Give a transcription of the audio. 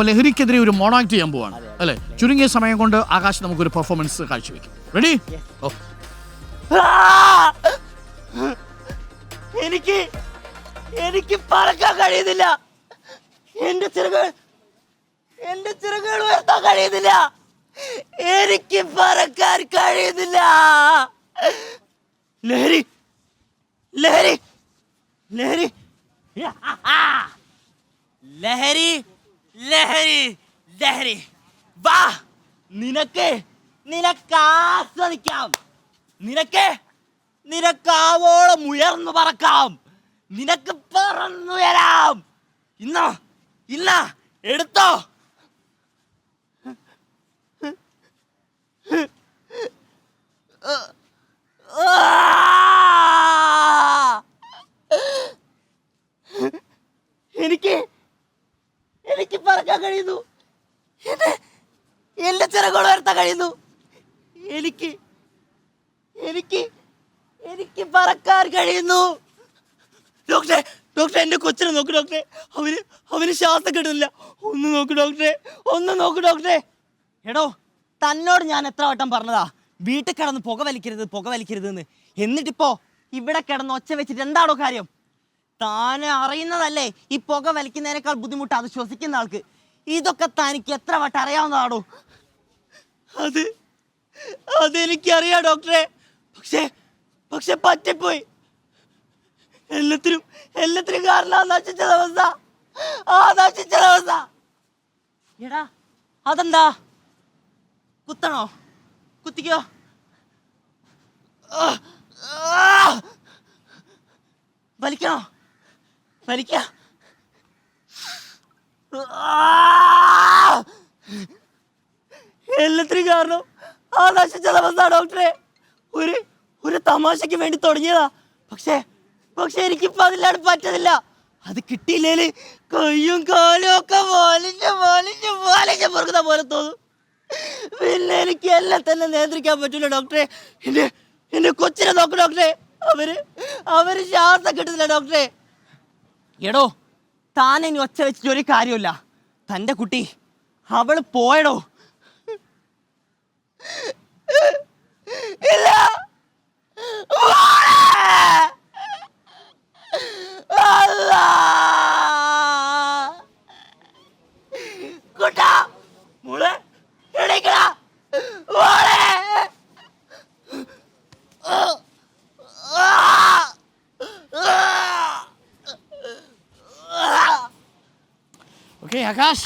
അപ്പോൾ ലഹരിക്കെതിരെ ഒരു മോണോ ആക്ട് ചെയ്യാൻ പോവാണ് അല്ലേ? ചുരുങ്ങിയ സമയം കൊണ്ട് ആകാശ് നമുക്കൊരു പെർഫോമൻസ് കാഴ്ചവെക്കും. റെഡി? എനിക്ക് പറക്കാൻ കഴിയുന്നില്ല. എന്റെ ചിറകുകൾ ഉയർത്താൻ കഴിയുന്നില്ല. എനിക്ക് പറക്കാൻ കഴിയുന്നില്ല. ലഹരി ലഹരി ലഹരി ലഹരി ലഹരി ലഹരി വാ, നിനക്ക് ആസ്വദിക്കാം. നിനക്കാവോളം ഉയർന്നു പറക്കാം. നിനക്ക് പറന്നുയരാം. ഇന്ന എടുത്തോ. എനിക്ക് പറക്കാൻ കഴിയുന്നു. എന്റെ ചിറകുകൾ ഉയർത്താൻ കഴിയുന്നു. എനിക്ക് പറക്കാൻ കഴിയുന്നു. ഡോക്ടറെ, എന്റെ കൊച്ചിനെ നോക്ക് ഡോക്ടറെ. അവന് ശ്വാസം കിട്ടുന്നില്ല. ഒന്ന് നോക്ക് ഡോക്ടറെ. എടോ, തന്നോട് ഞാൻ എത്ര വട്ടം പറഞ്ഞതാ വീട്ടിൽ കിടന്ന് പുക വലിക്കരുതെന്ന്. എന്നിട്ടിപ്പോ ഇവിടെ കിടന്ന് ഒച്ച വെച്ചിട്ട് എന്താണോ കാര്യം? താനെ അറിയുന്നതല്ലേ ഈ പുക വലിക്കുന്നതിനേക്കാൾ ബുദ്ധിമുട്ട് അത് ശ്വസിക്കുന്ന ആൾക്ക്. ഇതൊക്കെ തനിക്ക് എത്ര വട്ടം അറിയാവുന്നതാണോ? അതെനിക്കറിയാം ഡോക്ടറെ. പക്ഷെ പറ്റിപ്പോയി. എല്ലാത്തിനും കാരണം നശിച്ചതവസ്ഥ. എടാ, അതെന്താ? കുത്തണോ? കുത്തിക്കോ. വലിക്കണോ? വലിക്ക. എല്ലാത്തിനും കാരണം ആ നശിച്ചതവസ്ഥ ഡോക്ടറെ. ഒരു തമാശക്ക് വേണ്ടി തുടങ്ങിയതാ. പക്ഷേ എനിക്കിപ്പോ അതില്ലാണ്ട് പറ്റത്തില്ല. അത് കിട്ടിയില്ലേല് കയ്യും കാലും ഒക്കെ വലിഞ്ഞ് പൊറുക്കുന്ന പോലെ തോന്നും. പിന്നെ എനിക്ക് എല്ലാം തന്നെ നിയന്ത്രിക്കാൻ പറ്റൂല ഡോക്ടറെ. എന്റെ കൊച്ചിനെ നോക്ക് ഡോക്ടറെ. അവര് ശ്വാസം കിട്ടുന്നില്ല ഡോക്ടറെ. എടോ, താൻ ഇനി ഒച്ച വെച്ചിട്ട് ഒരു കാര്യമില്ല. തൻ്റെ കുട്ടി അവള് പോയടോ. ഇല്ല, കുട്ടാ മോളെ എണീക്കടാ. ഓക്കെ ആകാശ്,